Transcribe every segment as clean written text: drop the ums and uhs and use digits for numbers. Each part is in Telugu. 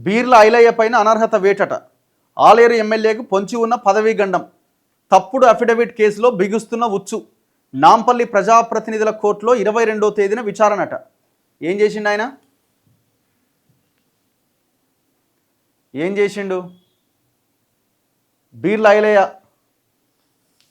బీర్ల ఐలయ్య పైన అనర్హత వేటట. ఆలేరు ఎమ్మెల్యేకు పొంచి ఉన్న పదవీ గండం. తప్పుడు అఫిడవిట్ కేసులో బిగుస్తున్న ఉచ్చు. నాంపల్లి ప్రజాప్రతినిధుల కోర్టులో 22వ తేదీన విచారణట. ఏం చేసిండు ఆయన? ఏం చేసిండు? బీర్ల ఐలయ్య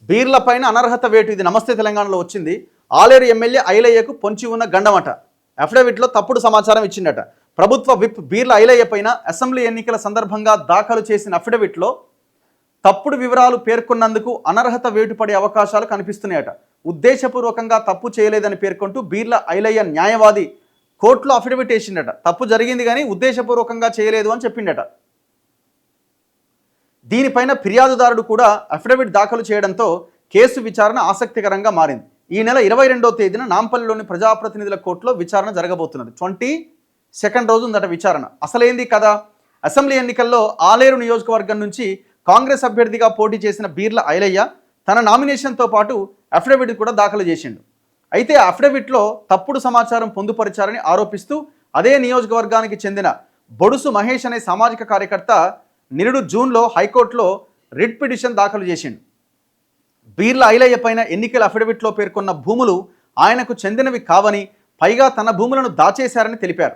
బీర్ల పైన అనర్హత వేటు. ఇది నమస్తే తెలంగాణలో వచ్చింది. ఆలేరు ఎమ్మెల్యే ఐలయ్యకు పొంచి ఉన్న గండమట. అఫిడవిట్లో తప్పుడు సమాచారం ఇచ్చిండట. ప్రభుత్వ విప్ బీర్ల ఐలయ్య పైన అసెంబ్లీ ఎన్నికల సందర్భంగా దాఖలు చేసిన అఫిడవిట్లో తప్పుడు వివరాలు పేర్కొన్నందుకు అనర్హత వేటు పడే అవకాశాలు కనిపిస్తున్నాయట. ఉద్దేశపూర్వకంగా తప్పు చేయలేదని పేర్కొంటూ బీర్ల ఐలయ్య న్యాయవాది కోర్టులో అఫిడవిట్ వేసిండట. తప్పు జరిగింది కానీ ఉద్దేశపూర్వకంగా చేయలేదు అని చెప్పిండట. దీనిపైన ఫిర్యాదుదారుడు కూడా అఫిడవిట్ దాఖలు చేయడంతో కేసు విచారణ ఆసక్తికరంగా మారింది. ఈ నెల 22వ తేదీన నాంపల్లిలోని ప్రజాప్రతినిధుల కోర్టులో విచారణ జరగబోతున్నది. 22nd రోజు ఉందట విచారణ. అసలేంది కదా? అసెంబ్లీ ఎన్నికల్లో ఆలేరు నియోజకవర్గం నుంచి కాంగ్రెస్ అభ్యర్థిగా పోటీ చేసిన బీర్ల ఐలయ్య తన నామినేషన్తో పాటు అఫిడవిట్ కూడా దాఖలు చేసిండు. అయితే ఆ అఫిడవిట్లో తప్పుడు సమాచారం పొందుపరిచారని ఆరోపిస్తూ అదే నియోజకవర్గానికి చెందిన బొడుసు మహేష్ అనే సామాజిక కార్యకర్త నిరుడు జూన్లో హైకోర్టులో రిట్ పిటిషన్ దాఖలు చేసిండు. బీర్ల ఐలయ్య పైన ఎన్నికల అఫిడవిట్లో పేర్కొన్న భూములు ఆయనకు చెందినవి కావని, పైగా తన భూములను దాచేశారని తెలిపారు.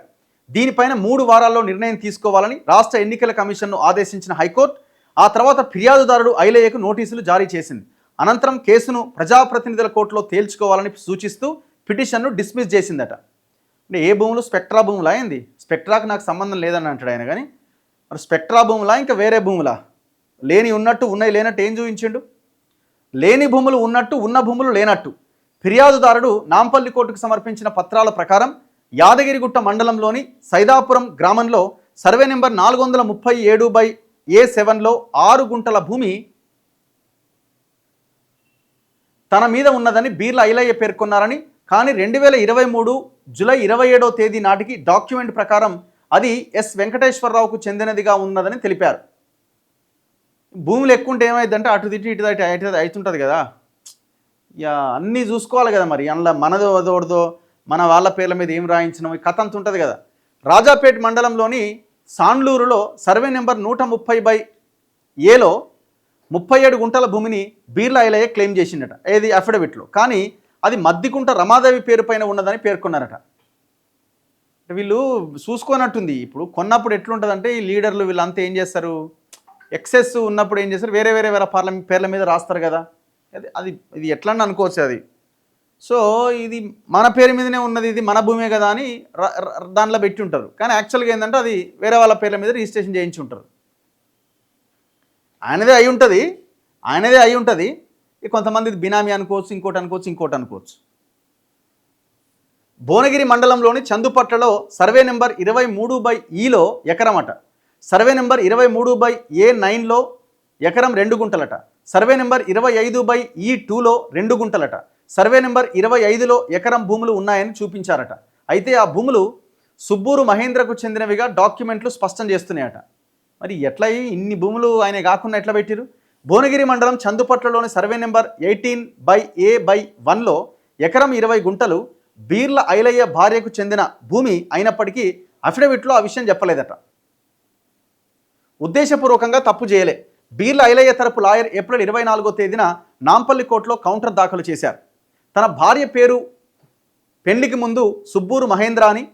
దీనిపైన 3 వారాల్లో నిర్ణయం తీసుకోవాలని రాష్ట్ర ఎన్నికల కమిషన్ను ఆదేశించిన హైకోర్టు ఆ తర్వాత ఫిర్యాదుదారుడు ఐలయ్యకు నోటీసులు జారీ చేసింది. అనంతరం కేసును ప్రజాప్రతినిధుల కోర్టులో తేల్చుకోవాలని సూచిస్తూ పిటిషన్ను డిస్మిస్ చేసిందట. అంటే ఏ భూములు? స్పెక్ట్రా భూములా ఏంది? స్పెక్ట్రాకు నాకు సంబంధం లేదని అంటాడు ఆయన. కానీ మరి స్పెక్ట్రా భూములా ఇంకా వేరే భూములా? లేని ఉన్నట్టు, ఉన్నాయి లేనట్టు ఏం చూపించిండు? లేని భూములు ఉన్నట్టు, ఉన్న భూములు లేనట్టు. ఫిర్యాదుదారుడు నాంపల్లి కోర్టుకు సమర్పించిన పత్రాల ప్రకారం యాదగిరిగుట్ట మండలంలోని సైదాపురం గ్రామంలో సర్వే నెంబర్ 437/A7లో 6 గుంటల భూమి తన మీద ఉన్నదని బీర్ల ఐలయ్య పేర్కొన్నారని, కానీ 2023 జూలై 27వ తేదీ నాటికి డాక్యుమెంట్ ప్రకారం అది ఎస్ వెంకటేశ్వరరావుకు చెందినదిగా ఉన్నదని తెలిపారు. భూములు ఎక్కువ ఉంటే ఏమైందంటే అటు తిట్టి ఇటు అవుతుంటుంది కదా. ఇక అన్నీ చూసుకోవాలి కదా. మరి అందులో మనదో అదోడదో మన వాళ్ళ పేర్ల మీద ఏం రాయించినాం ఈ కథ అంత ఉంటుంది కదా. రాజాపేట్ మండలంలోని సాండ్లూరులో సర్వే నెంబర్ 130/Aలో 37 గుంటల భూమిని బీర్ల ఐలయ్య క్లెయిమ్ చేసిండట ఏది అఫిడవిట్లో. కానీ అది మద్దికుంట రమాదేవి పేరు పైన ఉన్నదని పేర్కొన్నారట. వీళ్ళు చూసుకోనట్టుంది. ఇప్పుడు కొన్నప్పుడు ఎట్లుంటుందంటే ఈ లీడర్లు వీళ్ళంతా ఏం చేస్తారు, ఎక్సెస్ ఉన్నప్పుడు ఏం చేస్తారు, వేరే పార్లమెంట్ పేర్ల మీద రాస్తారు కదా. ఇది ఎట్లన్నా అనుకోవచ్చు అది. సో ఇది మన పేరు మీదనే ఉన్నది, ఇది మన భూమే కదా అని దానిలో పెట్టి ఉంటారు. కానీ యాక్చువల్గా ఏంటంటే అది వేరే వాళ్ళ పేర్ల మీద రిజిస్ట్రేషన్ చేయించి ఉంటారు. ఆయనదే అయి ఉంటుంది. కొంతమంది బినామీ అనుకోవచ్చు, ఇంకోటి అనుకోవచ్చు. భువనగిరి మండలంలోని చందుపట్లలో సర్వే నెంబర్ 23/Eలో ఎకరమట. సర్వే నెంబర్ 23/A9లో ఎకరం 2 గుంటలట. సర్వే నెంబర్ 25/E2లో 2 గుంటలట. సర్వే నెంబర్ 25లో ఎకరం భూములు ఉన్నాయని చూపించారట. అయితే ఆ భూములు సుబ్బూరు మహేంద్రకు చెందినవిగా డాక్యుమెంట్లు స్పష్టం చేస్తున్నాయట. మరి ఎట్లా ఇన్ని భూములు ఆయన కాకుండా ఎట్లా పెట్టిరు? భువనగిరి మండలం చందుపట్లలోని సర్వే నెంబర్ 18/A/1లో ఎకరం 20 గుంటలు బీర్ల ఐలయ్య భార్యకు చెందిన భూమి అయినప్పటికీ అఫిడవిట్లో ఆ విషయం చెప్పలేదట. ఉద్దేశపూర్వకంగా తప్పు చేయలే. బీర్ల ఐలయ్య తరపు లాయర్ ఏప్రిల్ 24వ తేదీన నాంపల్లి కోర్టులో కౌంటర్ దాఖలు చేశారు. తన భార్య పేరు పెళ్లికి ముందు సుబ్బూరు మహేంద్ర అని,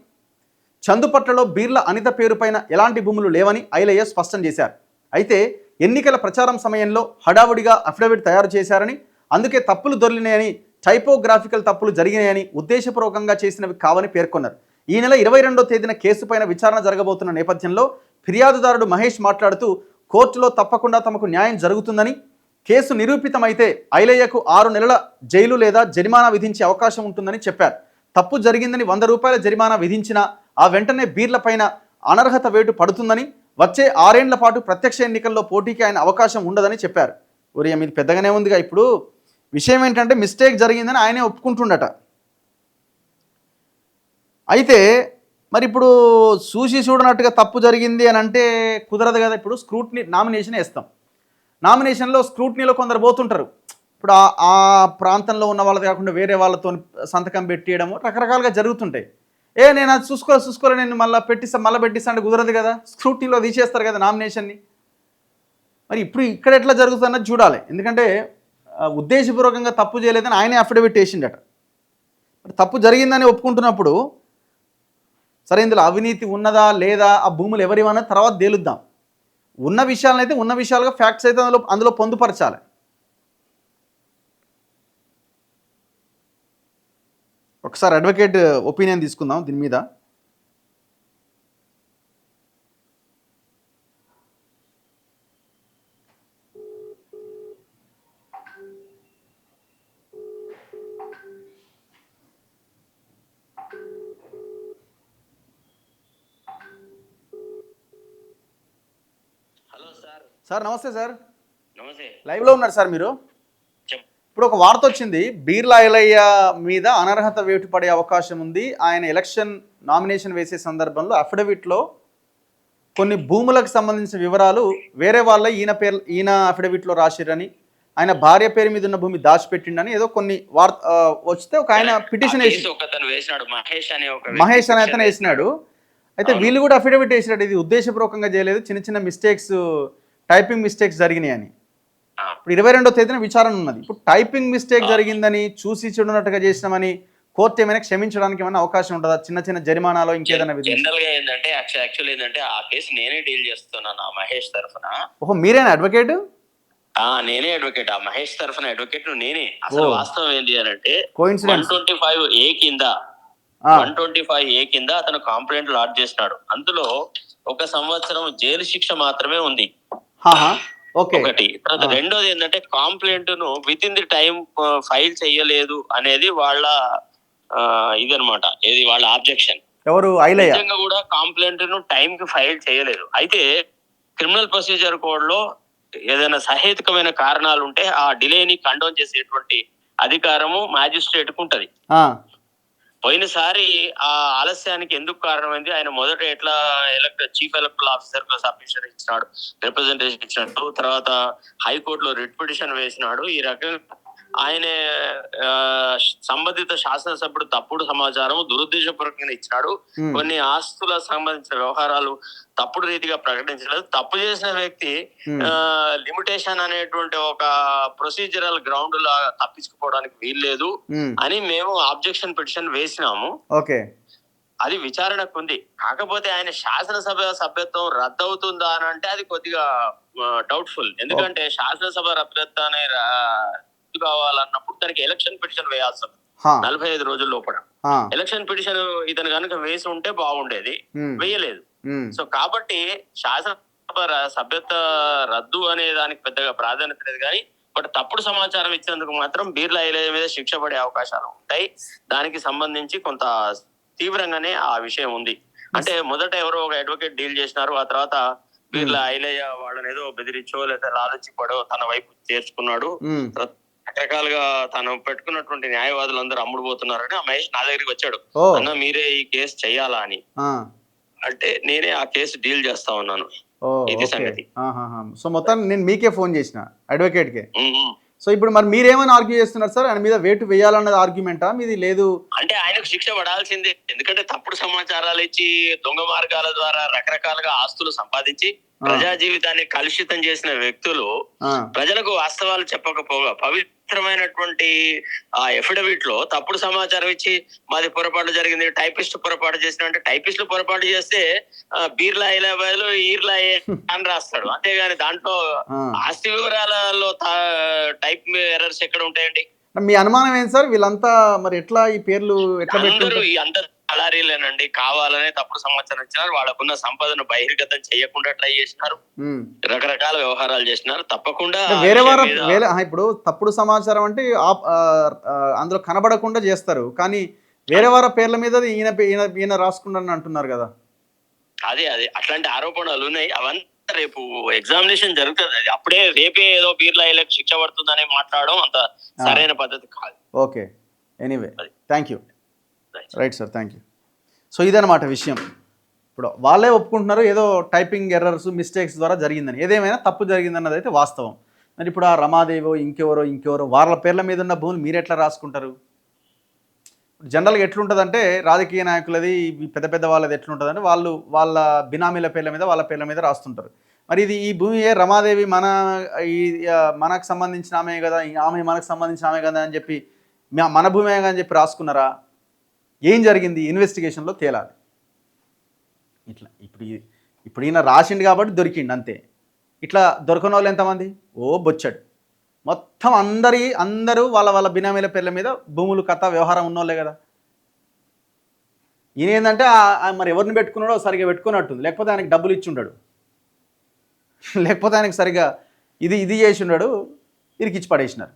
చందుపట్లలో బీర్ల అనిత పేరు పైన ఎలాంటి భూములు లేవని ఐలయ్య స్పష్టం చేశారు. అయితే ఎన్నికల ప్రచారం సమయంలో హడావుడిగా అఫిడవిట్ తయారు చేశారని, అందుకే తప్పులు దొర్లినాయని, టైపోగ్రాఫికల్ తప్పులు జరిగినాయని, ఉద్దేశపూర్వకంగా చేసినవి కావని పేర్కొన్నారు. ఈ నెల 22వ తేదీన కేసుపైన విచారణ జరగబోతున్న నేపథ్యంలో ఫిర్యాదుదారుడు మహేష్ మాట్లాడుతూ కోర్టులో తప్పకుండా తమకు న్యాయం జరుగుతుందని, కేసు నిరూపితమైతే ఐలయ్యకు 6 నెలల జైలు లేదా జరిమానా విధించే అవకాశం ఉంటుందని చెప్పారు. తప్పు జరిగిందని 100 రూపాయల జరిమానా విధించినా ఆ వెంటనే బీర్ల పైన అనర్హత వేటు పడుతుందని, వచ్చే 6 ఏళ్ల పాటు ప్రత్యక్ష ఎన్నికల్లో పోటీకి ఆయన అవకాశం ఉండదని చెప్పారు. ఒరే మీది పెద్దగానే ఉందిగా. ఇప్పుడు విషయం ఏంటంటే మిస్టేక్ జరిగిందని ఆయనే ఒప్పుకుంటుండట. అయితే మరి ఇప్పుడు చూడనట్టుగా తప్పు జరిగింది అని అంటే కుదరదు కదా. ఇప్పుడు స్క్రూట్నీ నామినేషన్ వేస్తాం. నామినేషన్లో స్క్రూట్నీలో కొందరు పోతుంటారు. ఇప్పుడు ఆ ప్రాంతంలో ఉన్న వాళ్ళది కాకుండా వేరే వాళ్ళతో సంతకం పెట్టేయడము రకరకాలుగా జరుగుతుంటాయి. నేను అది చూసుకోలే నేను మళ్ళీ పెట్టిస్తా అంటే కుదరదు కదా, స్క్రూటీలో తీసేస్తారు కదా నామినేషన్ని. మరి ఇప్పుడు ఇక్కడ ఎట్లా జరుగుతుందన్నది చూడాలి. ఎందుకంటే ఉద్దేశపూర్వకంగా తప్పు చేయలేదని ఆయనే అఫిడవిట్ వేసిండట. మరి తప్పు జరిగిందని ఒప్పుకుంటున్నప్పుడు సరే ఇందులో అవినీతి ఉన్నదా లేదా, ఆ భూములు ఎవరివన్నా తర్వాత తేలుద్దాం. ఉన్న విషయాలను అయితే ఉన్న విషయాలుగా ఫ్యాక్ట్స్ అయితే అందులో పొందుపరచాలి. ఒకసారి అడ్వకేట్ ఒపీనియన్ తీసుకుందాం దీని మీద. Hello sir. సార్ నమస్తే సార్. నమస్తే. లైవ్లో ఉన్నారు సార్ మీరు. ఇప్పుడు ఒక వార్త వచ్చింది, బీర్లా ఐలయ్య మీద అనర్హత వేటు పడే అవకాశం ఉంది. ఆయన ఎలక్షన్ నామినేషన్ వేసే సందర్భంలో అఫిడవిట్లో కొన్ని భూములకు సంబంధించిన వివరాలు వేరే వాళ్ళ ఈయన అఫిడవిట్లో రాసిరని, ఆయన భార్య పేరు మీద ఉన్న భూమి దాచిపెట్టిండని ఏదో కొన్ని వార్త వస్తే ఒక ఆయన పిటిషన్ వేసినాడు, మహేష్ అని అతను వేసినాడు. అయితే వీళ్ళు కూడా అఫిడవిట్ వేసినాడు, ఇది ఉద్దేశపూర్వకంగా చేయలేదు, చిన్న చిన్న మిస్టేక్స్, టైపింగ్ మిస్టేక్స్ జరిగినాయి అని. ఇప్పుడు 22వ తేదీన విచారణ ఉన్నది. ఇప్పుడు టైపింగ్ మిస్టేక్ జరిగిందని చూసి చూడనట్టుగా చేసినామని కోర్టు ఏమైనా క్షమించడానికి ఏమైనా అవకాశం ఉంటుందా? చిన్న చిన్న జరిమానాలో ఇంకేదైనా జనరల్ గా ఏంటంటే యాక్చువల్ ఏంటంటే ఆ కేసు నేనే డీల్ చేస్తున్నాను ఆ మహేష్ తరఫున. ఓహో, మీరేనా అడ్వకేట్? నేనే అడ్వకేట్, ఆ మహేష్ తరఫున అడ్వకేట్ నేనే. అసలు వాస్తవం ఏంటి అని అంటే 125A కింద 125A కింద అతను కంప్లైంట్ లాడ్జ్ చేసినాడు. అందులో 1 సంవత్సరం జైలు శిక్ష మాత్రమే ఉంది ఒకటి. తర్వాత రెండోది ఏంటంటే కంప్లైంట్ ను with in the time file చేయలేదు అనేది వాళ్ళ ఇదనమాట, ఏది వాళ్ళ ఆబ్జెక్షన్. ఎవరు? నిజంగా కూడా కంప్లైంట్ ను టైం కి ఫైల్ చేయలేదు. అయితే క్రిమినల్ ప్రొసీజర్ కోడ్ లో ఏదైనా సహేతుకమైన కారణాలు ఉంటే ఆ డిలేని కండోన్ చేసేటువంటి అధికారము మ్యాజిస్ట్రేట్ కు ఉంటది. పోయినసారి ఆ ఆలస్యానికి ఎందుకు కారణమైంది, ఆయన మొదట ఎట్లా చీఫ్ ఎలక్టరల్ ఆఫీసర్ కు సబ్మిషన్ ఇచ్చినాడు, రిప్రజెంటేషన్ ఇచ్చినట్టు, తర్వాత హైకోర్టులో రిట్ పిటిషన్ వేసినాడు. ఈ రకంగా ఆయన సంబంధిత శాసనసభ్యుడు తప్పుడు సమాచారం దురుద్దేశపూర్వకంగా ఇచ్చినాడు. కొన్ని ఆస్తులకు సంబంధించిన వ్యవహారాలు తప్పుడు రీతిగా ప్రకటించలేదు. తప్పు చేసిన వ్యక్తి లిమిటేషన్ అనేటువంటి ఒక ప్రొసీజరల్ గ్రౌండ్ లా తప్పించుకోవడానికి వీల్లేదు అని మేము ఆబ్జెక్షన్ పిటిషన్ వేసినాము. అది విచారణకు ఉంది. కాకపోతే ఆయన శాసనసభ సభ్యత్వం రద్దవుతుందా అని అంటే అది కొద్దిగా డౌట్ఫుల్. ఎందుకంటే శాసనసభ సభ్యత్వాన్ని కావాలన్నప్పుడు దానికి ఎలక్షన్ పిటిషన్ వేయాల్సి ఉంది 45 రోజుల లోపల. ఎలక్షన్ పిటిషన్ ఇతను కనుక వేసి ఉంటే బాగుండేది, వేయలేదు. సో కాబట్టి శాసనసభ సభ్యత్వ రద్దు అనే దానికి పెద్దగా ప్రాధాన్యత లేదు. కానీ బట్ తప్పుడు సమాచారం ఇచ్చినందుకు మాత్రం బీర్లా ఐలయ్య మీద శిక్ష పడే అవకాశాలు ఉంటాయి. దానికి సంబంధించి కొంత తీవ్రంగానే ఆ విషయం ఉంది. అంటే మొదట ఎవరో ఒక అడ్వకేట్ డీల్ చేసినారు, ఆ తర్వాత బీర్లా ఐలయ్య వాళ్ళని ఏదో బెదిరించో లేదా లాలచి పడో తన వైపు చేర్చుకున్నాడు. రకరకాలుగా తను పెట్టుకున్నటువంటి న్యాయవాదులు అందరూ అమ్ముడు పోతున్నారని ఆ మహేష్ నా దగ్గరికి వచ్చాడు, అన్న మీరే ఈ కేసు చెయ్యాలా అని. అంటే నేనే ఆ కేసు డీల్ చేస్తా ఉన్నాను. ఇది సంగతి. సో మొత్తం నేను మీకే ఫోన్ చేసిన అడ్వకేట్ కే. సో ఇప్పుడు మరి మీరేమైనా ఆర్గ్యూ చేస్తున్నారు సార్? ఆయన మీద వేటు వేయాలన్నది ఆర్గ్యుమెంటా మీది? లేదు అంటే ఆయనకు శిక్ష పడాల్సిందే. ఎందుకంటే తప్పుడు సమాచారాలు ఇచ్చి దొంగ మార్గాల ద్వారా రకరకాలుగా ఆస్తులు సంపాదించి ప్రజా జీవితాన్ని కలుషితం చేసిన వ్యక్తులు ప్రజలకు వాస్తవాలు చెప్పకపోగా పవిత్రమైనటువంటి ఆ ఎఫిడవిట్ లో తప్పుడు సమాచారం ఇచ్చి మాది పొరపాటు జరిగింది, టైపిస్ట్ పొరపాటు చేసిన అంటే టైపిస్టులు పొరపాటు చేస్తే బీర్లా ఐలయ్యలో ఈర్లా అని రాస్తాడు. అంతేగాని దాంట్లో ఆస్తి వివరాలలో టైప్ ఎర్రర్స్ ఎక్కడ ఉంటాయండి? మీ అనుమానం ఏంటి సార్? వీళ్ళంతా మరి ఎట్లా ఈ పేర్లు ఎట్లా అందరూ అందరు అలారీలేనండి, కావాలనే తప్పుడు సమాచారం ఇచ్చినారు. వాళ్ళకున్న సంపదను బహిర్గతం చేయకుండా ట్రై చేసినారు, రకరకాల వ్యవహారాలు చేసినారు. తప్పకుండా ఇప్పుడు తప్పుడు సమాచారం అంటే అందులో కనబడకుండా చేస్తారు, కానీ వేరే వారి పేర్ల మీద ఈయన రాసుకుంటారని అంటున్నారు కదా. అదే అట్లాంటి ఆరోపణలు ఉన్నాయి. అవన్నీ రేపు ఎగ్జామినేషన్ జరుగుతుంది, అది అప్పుడే రేపే ఏదో బీర్లా ఐలయ్యకు శిక్ష పడుతుందని మాట్లాడడం అంత సరైన పద్ధతి కాదు. Okay, anyway thank you. Right sir, thank you. So ఇదన్నమాట విషయం. ఇప్పుడు వాళ్ళే ఒప్పుకుంటున్నారు ఏదో టైపింగ్ ఎర్రర్స్ మిస్టేక్స్ ద్వారా జరిగిందని. ఏదేమైనా తప్పు జరిగిందన్నది అయితే వాస్తవం. మరి ఇప్పుడు ఆ రమాదేవో ఇంకెవరో వాళ్ళ పేర్ల మీద ఉన్న భూములు మీరు ఎట్లా రాసుకుంటారు? జనరల్గా ఎట్లుంటుందంటే రాజకీయ నాయకులది ఈ పెద్ద పెద్ద వాళ్ళది ఎట్లుంటుందంటే వాళ్ళు వాళ్ళ బినామీల పేర్ల మీద వాళ్ళ పేర్ల మీద రాస్తుంటారు. మరి ఇది ఈ భూమి రమాదేవి మన ఈ మనకు సంబంధించిన ఆమె కదా, ఆమె మనకు సంబంధించిన ఆమె కదా అని చెప్పి మన భూమి అని చెప్పి రాసుకున్నారా? ఏం జరిగింది ఇన్వెస్టిగేషన్లో తేలాలి. ఇట్లా ఇప్పుడు ఈయన రాసిండు కాబట్టి దొరికిండు అంతే. ఇట్లా దొరకని వాళ్ళు ఎంతమంది? బొచ్చడు. మొత్తం అందరూ వాళ్ళ వాళ్ళ బినామీల పేర్ల మీద భూములు కథ వ్యవహారం ఉన్నోళ్ళే కదా. ఈయన ఏంటంటే మరి ఎవరిని పెట్టుకున్నాడో సరిగ్గా పెట్టుకున్నట్టుంది, లేకపోతే ఆయనకి డబ్బులు ఇచ్చి ఉండడు, లేకపోతే ఆయనకి సరిగ్గా ఇది చేసి ఉండడు, ఇరికిచ్చి పడేసినారు.